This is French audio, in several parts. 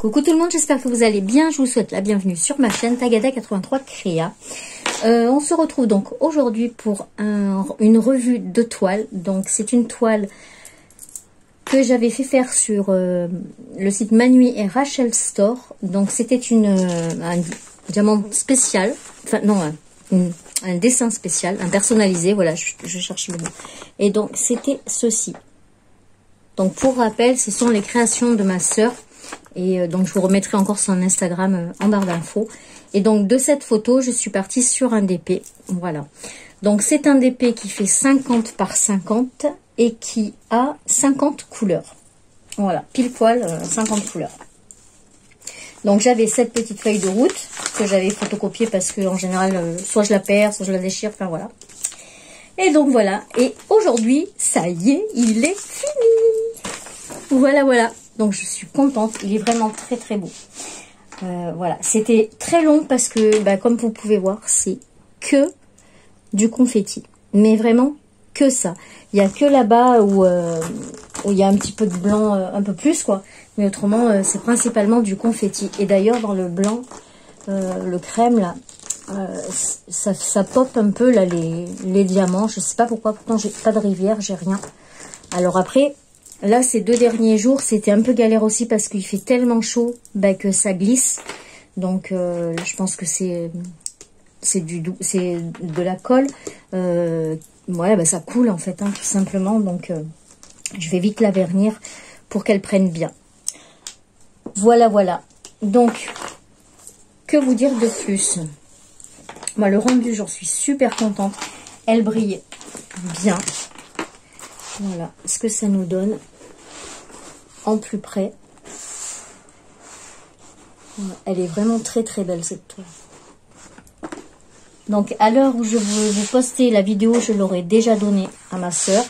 Coucou tout le monde, j'espère que vous allez bien. Je vous souhaite la bienvenue sur ma chaîne Tagada83 Créa. On se retrouve donc aujourd'hui pour une revue de toile. Donc c'est une toile que j'avais fait faire sur le site Manui et Rachel Store. Donc c'était un diamant spécial, enfin non, un dessin spécial, un personnalisé, voilà, je cherche le mot. Et donc c'était ceci. Donc pour rappel, ce sont les créations de ma sœur. Et donc je vous remettrai encore son Instagram en barre d'infos. Et donc de cette photo, je suis partie sur un DP. Voilà. Donc c'est un DP qui fait 50 par 50 et qui a 50 couleurs. Voilà, pile poil 50 couleurs. Donc j'avais cette petite feuille de route que j'avais photocopiée parce que en général, soit je la perds, soit je la déchire, enfin voilà. Et donc voilà. Et aujourd'hui, ça y est, il est fini. Voilà, voilà. Donc je suis contente, il est vraiment très très beau. Voilà, c'était très long parce que, comme vous pouvez voir, c'est que du confetti. Mais vraiment que ça. Il n'y a que là-bas où il y a un petit peu de blanc, un peu plus quoi. Mais autrement, c'est principalement du confetti. Et d'ailleurs, dans le blanc, le crème là, ça pop un peu là les diamants. Je sais pas pourquoi, pourtant j'ai pas de rivière, j'ai rien. Alors après... Là, ces 2 derniers jours, c'était un peu galère aussi parce qu'il fait tellement chaud que ça glisse. Donc, je pense que c'est de la colle. Voilà, ça coule en fait, hein, tout simplement. Donc, je vais vite la vernir pour qu'elle prenne bien. Voilà, voilà. Donc, que vous dire de plus? Moi, le rendu, j'en suis super contente. Elle brille bien. Voilà ce que ça nous donne en plus près. Elle est vraiment très très belle cette toile. Donc à l'heure où je vous poster la vidéo, je l'aurais déjà donnée à ma soeur.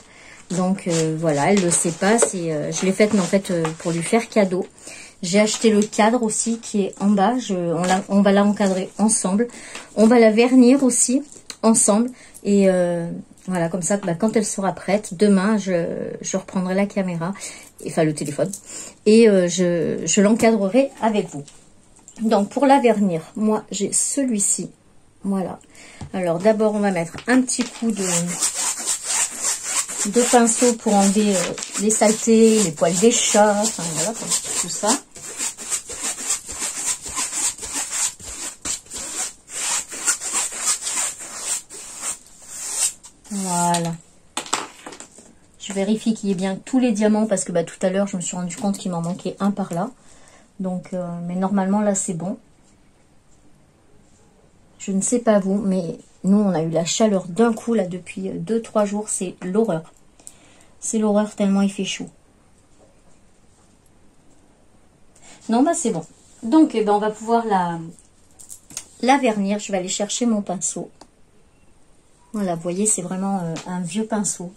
Donc voilà, elle ne le sait pas. Je l'ai faite en fait pour lui faire cadeau. J'ai acheté le cadre aussi qui est en bas. On va la encadrer ensemble. On va la vernir aussi ensemble. Et voilà, comme ça, quand elle sera prête, demain, je reprendrai la caméra, enfin le téléphone, et je l'encadrerai avec vous. Donc, pour la vernir, moi, j'ai celui-ci. Voilà. Alors, d'abord, on va mettre un petit coup de pinceau pour enlever les saletés, les poils des chats, enfin, voilà, tout ça. Voilà. Je vérifie qu'il y ait bien tous les diamants parce que tout à l'heure, je me suis rendu compte qu'il m'en manquait un par là. Donc, mais normalement, là, c'est bon. Je ne sais pas vous, mais nous, on a eu la chaleur d'un coup, là, depuis 2-3 jours. C'est l'horreur. C'est l'horreur tellement il fait chaud. Non, c'est bon. Donc, on va pouvoir la vernir. Je vais aller chercher mon pinceau. Voilà, vous voyez, c'est vraiment un vieux pinceau.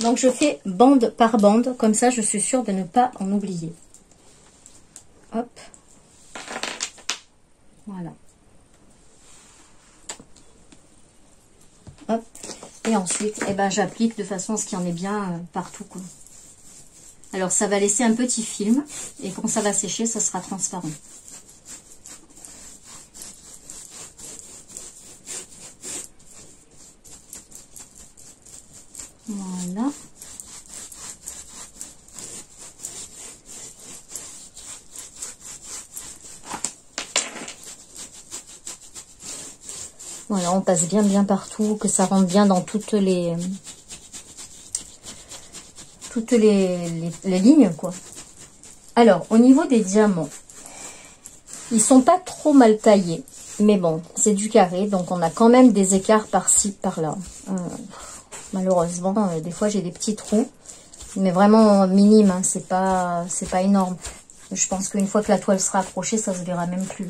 Donc, je fais bande par bande. Comme ça, je suis sûre de ne pas en oublier. Hop. Voilà. Hop. Et ensuite, j'applique de façon à ce qu'il y en ait bien partout, quoi. Alors, ça va laisser un petit film. Et quand ça va sécher, ça sera transparent. Voilà. Voilà, on passe bien partout, que ça rentre bien dans toutes les lignes, quoi. Alors, au niveau des diamants, ils sont pas trop mal taillés, mais bon, c'est du carré, donc on a quand même des écarts par-ci, par-là. Malheureusement, des fois j'ai des petits trous, mais vraiment minimes, hein, c'est pas énorme. Je pense qu'une fois que la toile sera accrochée, ça se verra même plus.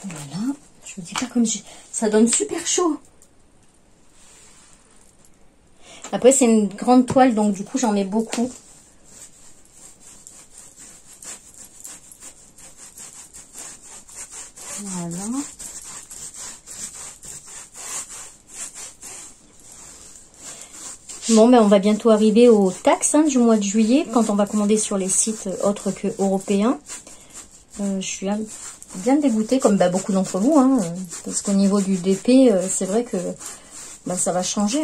Voilà, je vous dis pas comme ça donne super chaud. Après c'est une grande toile, donc du coup j'en mets beaucoup. Voilà. Bon, ben on va bientôt arriver aux taxes du mois de juillet, quand on va commander sur les sites autres que européens. Je suis bien dégoûtée, comme beaucoup d'entre vous, parce qu'au niveau du DP, c'est vrai que ça va changer.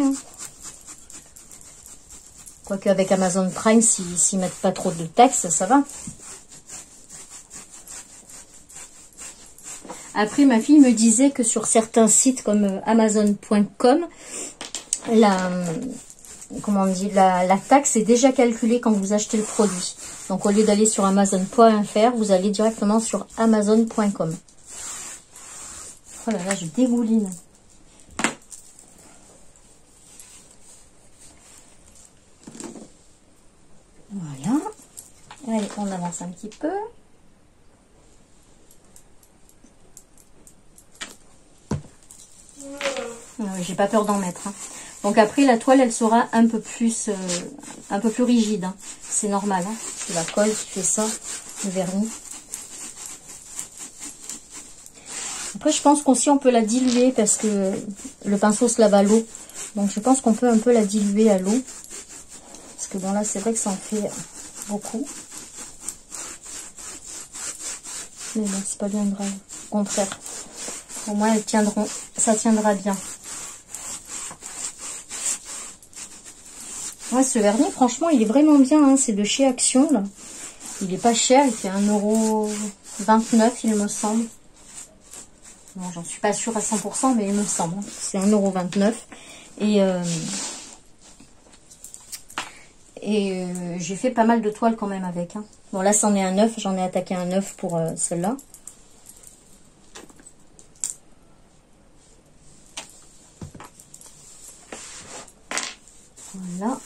Quoique avec Amazon Prime, s'ils mettent pas trop de taxes, ça va. Après, ma fille me disait que sur certains sites comme Amazon.com, comment on dit, la taxe est déjà calculée quand vous achetez le produit. Donc au lieu d'aller sur Amazon.fr, vous allez directement sur Amazon.com. Oh là là, je dégouline. Voilà. Allez, on avance un petit peu. J'ai pas peur d'en mettre. Donc après, la toile, elle sera un peu plus rigide. C'est normal. C'est la colle qui fait ça, le vernis. Après, je pense qu'aussi on peut la diluer parce que le pinceau se lave à l'eau. Donc je pense qu'on peut un peu la diluer à l'eau. Parce que bon, là, c'est vrai que ça en fait beaucoup. Mais bon, c'est pas bien grave. Au contraire. Au moins, elles tiendront. Ça tiendra bien. Ouais, ce vernis, franchement, il est vraiment bien. C'est de chez Action, là. Il est pas cher. Il fait 1,29 €, il me semble. Bon, j'en suis pas sûre à 100%, mais il me semble. C'est 1,29 €. Et j'ai fait pas mal de toiles quand même avec. Bon, là, c'en est un 9. J'en ai attaqué un 9 pour celle-là. Voilà.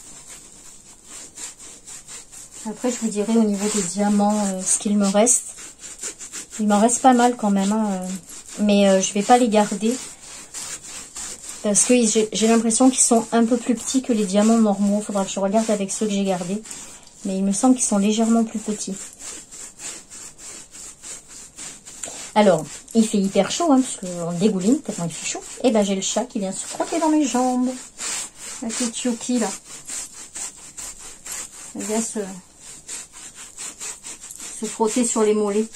Après, je vous dirai au niveau des diamants ce qu'il me reste. Il m'en reste pas mal quand même. Mais je vais pas les garder. Parce que j'ai l'impression qu'ils sont un peu plus petits que les diamants normaux. Il faudra que je regarde avec ceux que j'ai gardés. Mais il me semble qu'ils sont légèrement plus petits. Alors, il fait hyper chaud, parce qu'on dégouline tellement il fait chaud. Et ben j'ai le chat qui vient se frotter dans mes jambes. La petite Yuki, là. Elle vient se frotter sur les mollets.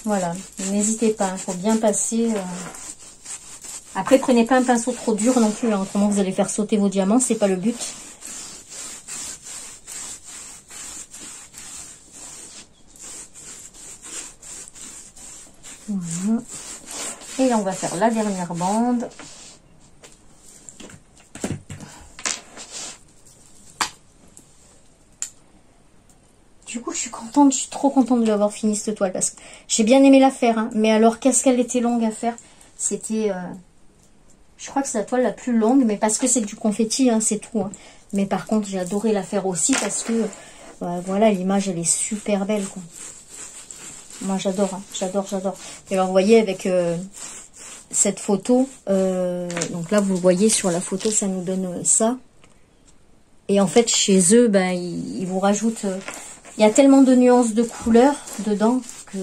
Voilà, n'hésitez pas, il faut bien passer. Après, prenez pas un pinceau trop dur non plus, autrement vous allez faire sauter vos diamants, c'est pas le but. Voilà. Et là, on va faire la dernière bande. Du coup, je suis contente, je suis trop contente de l'avoir fini cette toile parce que j'ai bien aimé la faire. Mais alors, qu'est-ce qu'elle était longue à faire? C'était, je crois que c'est la toile la plus longue, mais parce que c'est du confetti, c'est tout. Mais par contre, j'ai adoré la faire aussi parce que, voilà, l'image, elle est super belle, quoi. Moi, j'adore, j'adore. Et alors, vous voyez, avec cette photo, donc là, vous voyez sur la photo, ça nous donne ça. Et en fait, chez eux, ils vous rajoutent... il y a tellement de nuances de couleurs dedans que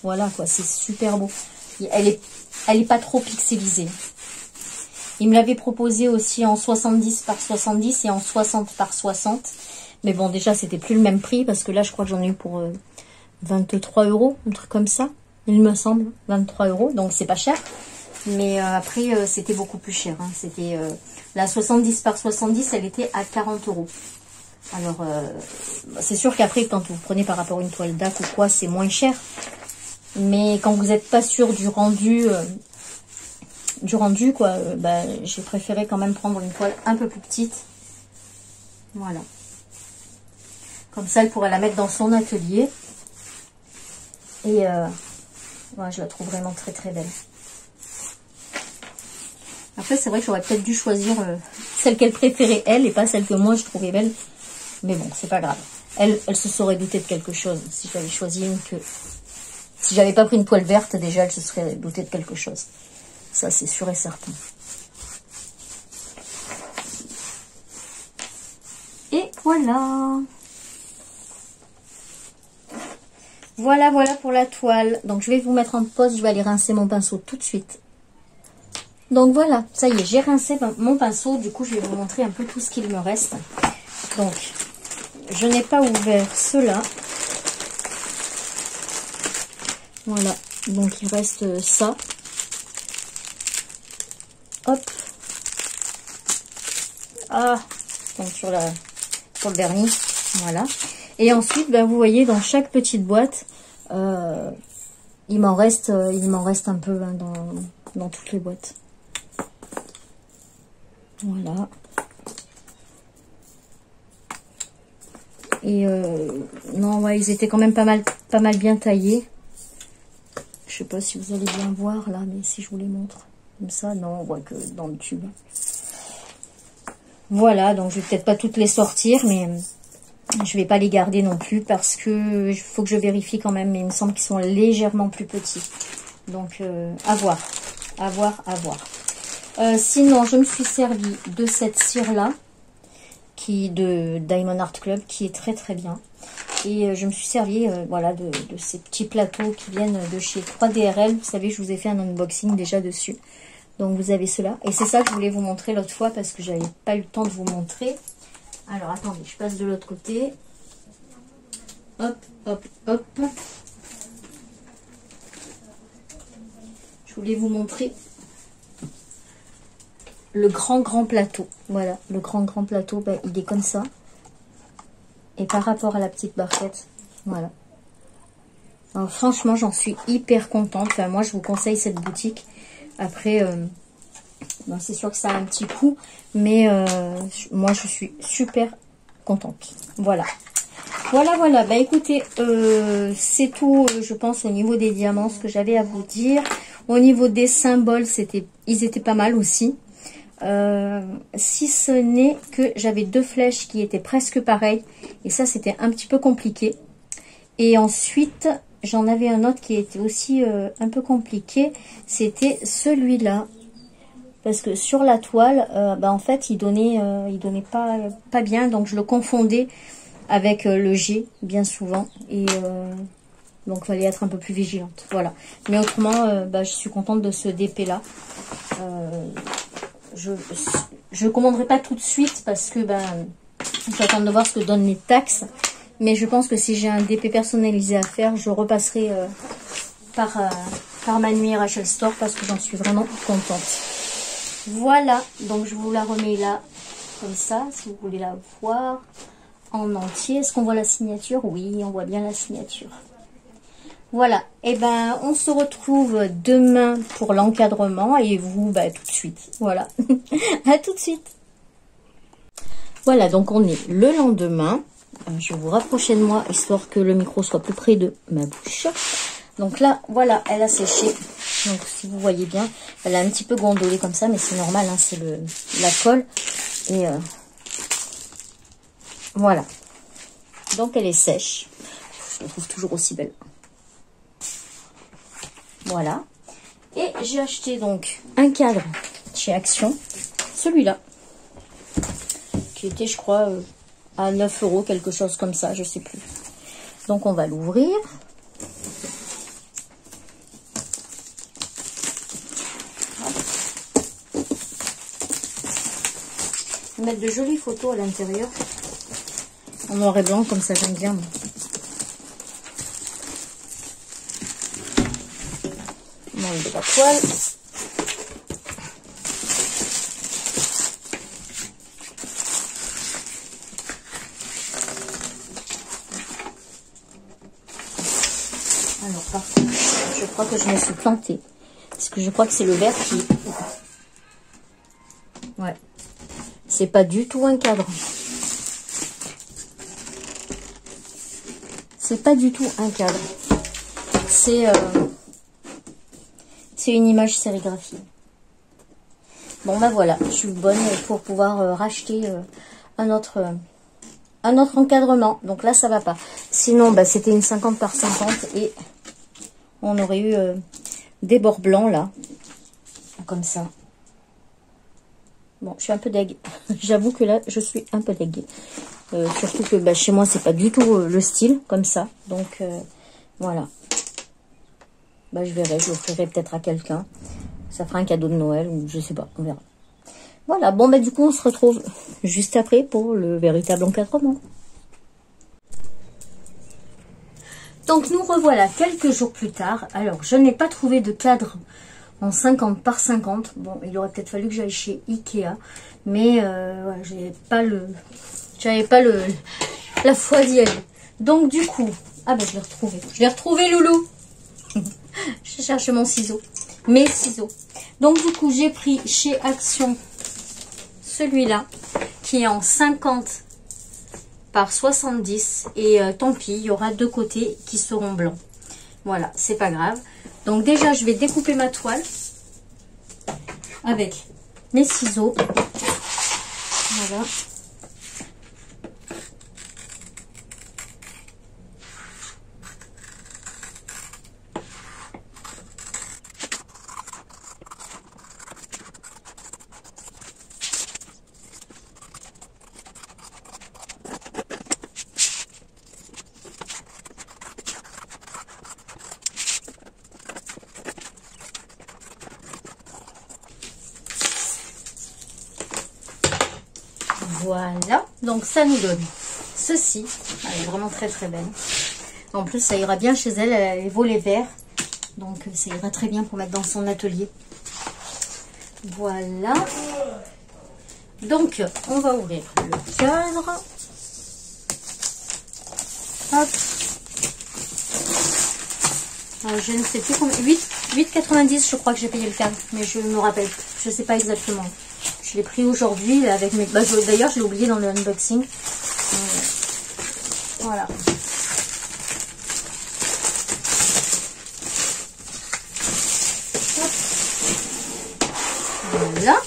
voilà quoi, c'est super beau. Elle est pas trop pixelisée. Il me l'avait proposé aussi en 70 par 70 et en 60 par 60. Mais bon, déjà c'était plus le même prix parce que là je crois que j'en ai eu pour 23 €, un truc comme ça. Il me semble, 23 €, donc c'est pas cher. Mais après c'était beaucoup plus cher. C'était la 70 par 70, elle était à 40 €. Alors, c'est sûr qu'après, quand vous prenez par rapport à une toile d'Ac ou quoi, c'est moins cher. Mais quand vous n'êtes pas sûr du rendu, quoi, j'ai préféré quand même prendre une toile un peu plus petite. Voilà. Comme ça, elle pourrait la mettre dans son atelier. Et ouais, je la trouve vraiment très très belle. Après, c'est vrai que j'aurais peut-être dû choisir celle qu'elle préférait, elle, et pas celle que moi je trouvais belle. Mais bon, c'est pas grave. Elle se serait doutée de quelque chose. Si j'avais choisi une que... Si j'avais pas pris une toile verte, déjà, elle se serait doutée de quelque chose. Ça, c'est sûr et certain. Et voilà. Voilà pour la toile. Donc, je vais vous mettre en pause. Je vais aller rincer mon pinceau tout de suite. Donc voilà, ça y est, j'ai rincé mon pinceau. Du coup, je vais vous montrer un peu tout ce qu'il me reste. Donc, je n'ai pas ouvert cela. Voilà, donc il reste ça. Hop. Ah, donc sur le vernis. Voilà. Et ensuite, ben, vous voyez, dans chaque petite boîte, il m'en reste un peu hein, dans toutes les boîtes. Voilà. Et non, ouais, ils étaient quand même pas mal bien taillés. Je sais pas si vous allez bien voir là, mais si je vous les montre comme ça, non, on voit que dans le tube. Voilà, donc je vais peut-être pas toutes les sortir, mais je vais pas les garder non plus parce que il faut que je vérifie quand même, mais il me semble qu'ils sont légèrement plus petits. Donc à voir, à voir, à voir. Sinon, je me suis servi de cette cire là, de Diamond Art Club, qui est très très bien. Et je me suis servi voilà, de ces petits plateaux qui viennent de chez 3DRL. Vous savez, je vous ai fait un unboxing déjà dessus. Donc vous avez cela. Et c'est ça que je voulais vous montrer l'autre fois parce que j'avais pas eu le temps de vous montrer. Alors attendez, je passe de l'autre côté. Hop, hop, hop. Je voulais vous montrer le grand plateau. Voilà, le grand plateau, ben, il est comme ça. Et par rapport à la petite barquette, voilà. Alors franchement, j'en suis hyper contente. Enfin, moi, je vous conseille cette boutique. Après, ben, c'est sûr que ça a un petit coût, mais moi, je suis super contente. Voilà. Voilà. Bah écoutez, c'est tout, je pense, au niveau des diamants, ce que j'avais à vous dire. Au niveau des symboles, ils étaient pas mal aussi. Si ce n'est que j'avais deux flèches qui étaient presque pareilles et ça c'était un petit peu compliqué. Et ensuite j'en avais un autre qui était aussi un peu compliqué, c'était celui-là parce que sur la toile bah, en fait il donnait pas bien, donc je le confondais avec le G bien souvent et donc il fallait être un peu plus vigilante. Voilà, mais autrement bah, je suis contente de ce DP là. Je commanderai pas tout de suite parce que ben il faut attendre de voir ce que donnent les taxes, mais je pense que si j'ai un DP personnalisé à faire, je repasserai par Manu Rachel Store parce que j'en suis vraiment contente. Voilà, donc je vous la remets là comme ça si vous voulez la voir en entier. Est-ce qu'on voit la signature? Oui, on voit bien la signature. Voilà, et ben on se retrouve demain pour l'encadrement et vous bah, tout de suite. Voilà, à tout de suite. Voilà, donc on est le lendemain. Je vais vous rapprocher de moi histoire que le micro soit plus près de ma bouche. Donc là, voilà, elle a séché. Donc si vous voyez bien, elle a un petit peu gondolé comme ça, mais c'est normal, hein, c'est la colle. Et voilà, donc elle est sèche. Je la trouve toujours aussi belle. Voilà. Et j'ai acheté donc un cadre chez Action. Celui-là. Qui était, je crois, à 9 €, quelque chose comme ça, je sais plus. Donc on va l'ouvrir. Mettre de jolies photos à l'intérieur. En noir et blanc, comme ça j'aime bien. De la toile. Alors par contre, je crois que je me suis plantée. Parce que je crois que c'est le vert qui... Ouais. C'est pas du tout un cadre. C'est pas du tout un cadre. C'est une image sérigraphiée. Bon ben voilà, je suis bonne pour pouvoir racheter un autre encadrement. Donc là ça va pas. Sinon bah, c'était une 50 par 50 et on aurait eu des bords blancs là. Comme ça. Bon, je suis un peu deg. J'avoue que là je suis un peu deg. Surtout que bah, chez moi c'est pas du tout le style comme ça. Donc voilà. Bah, je verrai, je l'offrirai peut-être à quelqu'un. Ça fera un cadeau de Noël ou je sais pas, on verra. Voilà, bon bah du coup on se retrouve juste après pour le véritable encadrement. Donc nous revoilà quelques jours plus tard. Alors je n'ai pas trouvé de cadre en 50 par 50. Bon, il aurait peut-être fallu que j'aille chez Ikea, mais ouais, j'avais pas la foi d'y aller. Donc du coup, ah ben je l'ai retrouvé. Je l'ai retrouvé, loulou. Je cherche mon ciseau, mes ciseaux. Donc du coup, j'ai pris chez Action celui-là qui est en 50 par 70 et tant pis, il y aura deux côtés qui seront blancs. Voilà, c'est pas grave. Donc déjà, je vais découper ma toile avec mes ciseaux. Voilà. Voilà, donc ça nous donne ceci. Elle est vraiment très très belle. En plus, ça ira bien chez elle, elle a les volets verts. Donc ça ira très bien pour mettre dans son atelier. Voilà. Donc, on va ouvrir le cadre. Hop. Alors, je ne sais plus combien. 8,90 je crois que j'ai payé le cadre. Mais je me rappelle. Je ne sais pas exactement. Je l'ai pris aujourd'hui avec mes... Bah, d'ailleurs, je l'ai oublié dans le unboxing. Voilà. Hop. Voilà.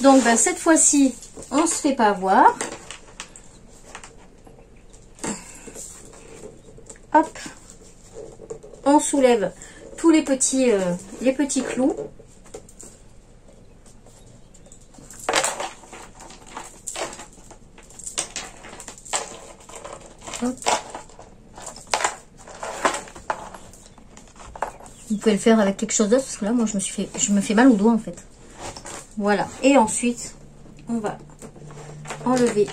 Donc, bah, cette fois-ci, on se fait pas avoir. Hop. On soulève tous les petits clous. Hop. Vous pouvez le faire avec quelque chose d'autre parce que là, moi, je me fais mal au doigt en fait. Voilà. Et ensuite, on va enlever.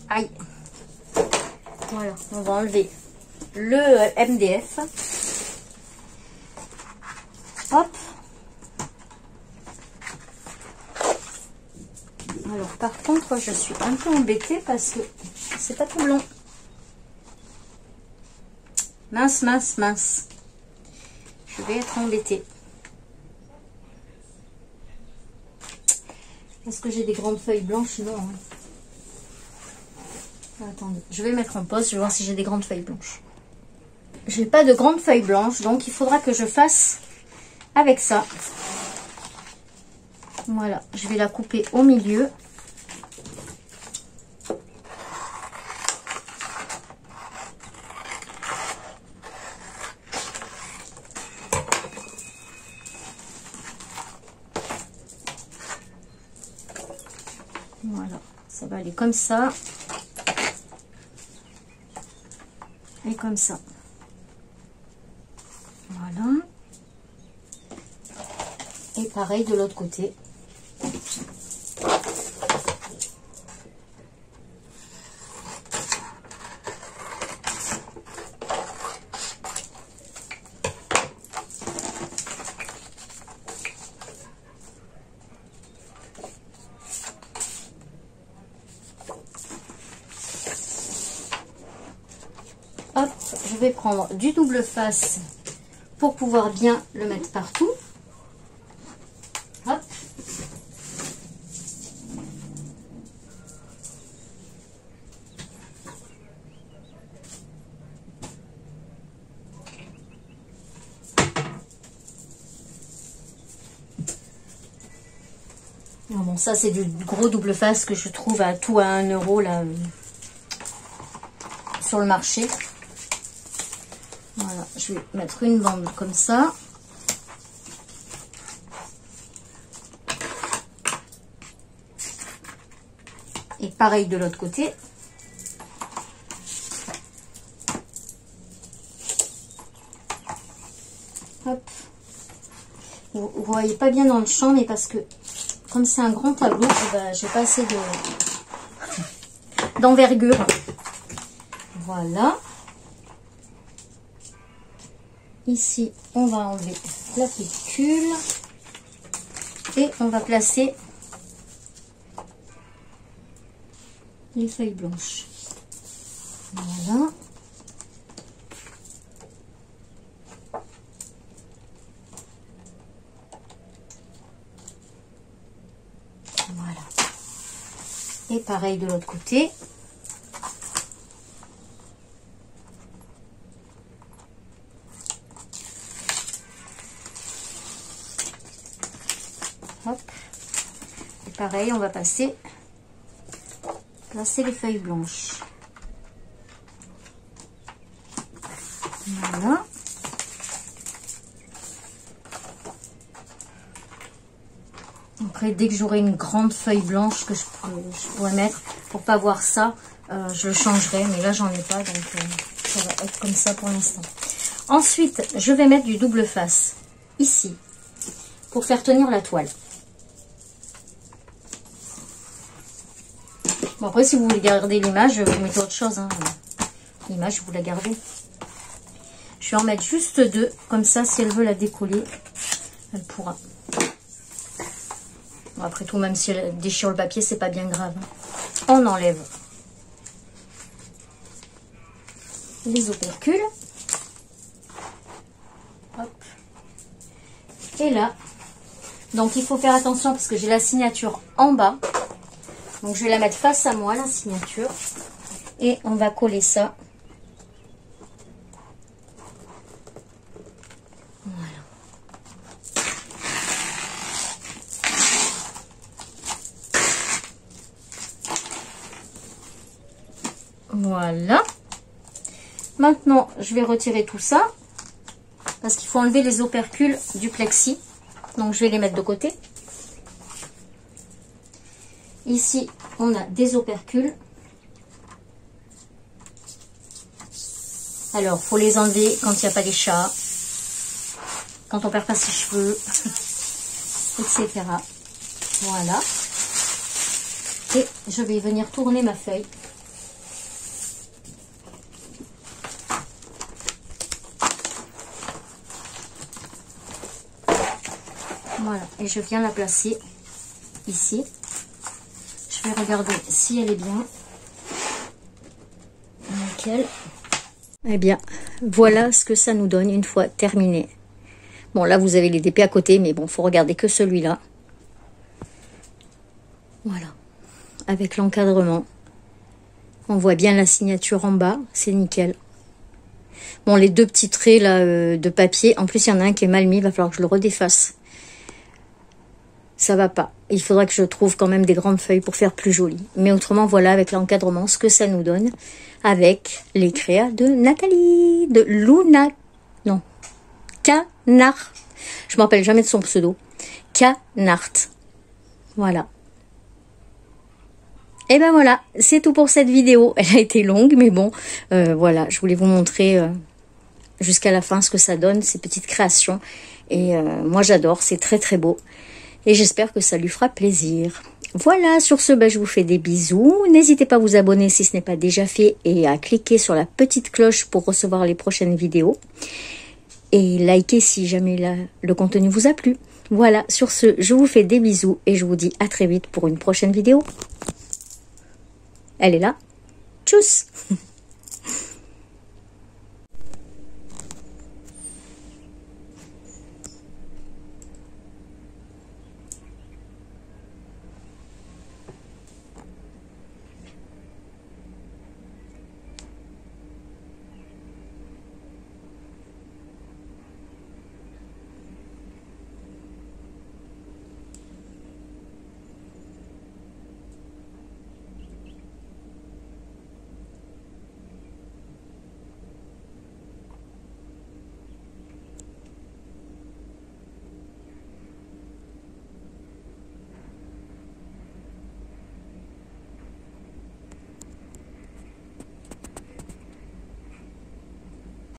Aïe. Voilà. On va enlever le MDF. Hop. Alors par contre, je suis un peu embêtée parce que c'est pas tout blanc. Mince, mince, mince. Je vais être embêtée. Est-ce que j'ai des grandes feuilles blanches? Non. Hein. Attendez, je vais mettre en pause, je vais voir si j'ai des grandes feuilles blanches. J'ai pas de grandes feuilles blanches, donc il faudra que je fasse avec ça. Voilà, je vais la couper au milieu. Voilà, ça va aller comme ça. Et comme ça. Voilà. Et pareil de l'autre côté. Hop, je vais prendre du double face pour pouvoir bien le mettre partout. Hop. Bon, ça c'est du gros double face que je trouve à tout à 1 € là sur le marché. Voilà, je vais mettre une bande comme ça. Et pareil de l'autre côté. Hop. Vous voyez pas bien dans le champ, mais parce que comme c'est un grand tableau, eh ben, j'ai pas assez d'envergure. Voilà. Ici, on va enlever la pellicule et on va placer les feuilles blanches. Voilà. Voilà. Et pareil de l'autre côté. Hop. Et pareil, on va placer les feuilles blanches. Voilà. Après, dès que j'aurai une grande feuille blanche que je pourrais mettre, pour pas voir ça, je le changerai. Mais là, j'en ai pas, donc ça va être comme ça pour l'instant. Ensuite, je vais mettre du double face, ici, pour faire tenir la toile. Bon, après, si vous voulez garder l'image, vous mettez autre chose. Hein. L'image, vous la gardez. Je vais en mettre juste 2. Comme ça, si elle veut la décoller, elle pourra. Bon, après tout, même si elle déchire le papier, c'est pas bien grave. On enlève les opercules. Hop. Et là, donc il faut faire attention parce que j'ai la signature en bas. Donc je vais la mettre face à moi, la signature. Et on va coller ça. Voilà. Voilà. Maintenant, je vais retirer tout ça. Parce qu'il faut enlever les opercules du plexi. Donc je vais les mettre de côté. Ici, on a des opercules. Alors, faut les enlever quand il n'y a pas les chats, quand on perd pas ses cheveux, etc. Voilà. Et je vais venir tourner ma feuille. Voilà. Et je viens la placer ici. Je vais regarder si elle est bien. Nickel. Eh bien, voilà ce que ça nous donne une fois terminé. Bon, là, vous avez les DP à côté, mais bon, il faut regarder que celui-là. Voilà. Avec l'encadrement. On voit bien la signature en bas. C'est nickel. Bon, les 2 petits traits là de papier. En plus, il y en a un qui est mal mis. Il va falloir que je le redéface. Ça va pas. Il faudra que je trouve quand même des grandes feuilles pour faire plus joli. Mais autrement, voilà, avec l'encadrement, ce que ça nous donne. Avec les créas de Nathalie, de Luna, non, Canard. Je ne me rappelle jamais de son pseudo. Canard. Voilà. Et ben voilà, c'est tout pour cette vidéo. Elle a été longue, mais bon, voilà, je voulais vous montrer jusqu'à la fin ce que ça donne, ces petites créations. Et moi, j'adore, c'est très très beau. Et j'espère que ça lui fera plaisir. Voilà, sur ce, je vous fais des bisous. N'hésitez pas à vous abonner si ce n'est pas déjà fait et à cliquer sur la petite cloche pour recevoir les prochaines vidéos. Et likez si jamais le contenu vous a plu. Voilà, sur ce, je vous fais des bisous et je vous dis à très vite pour une prochaine vidéo. Elle est là. Tchuss!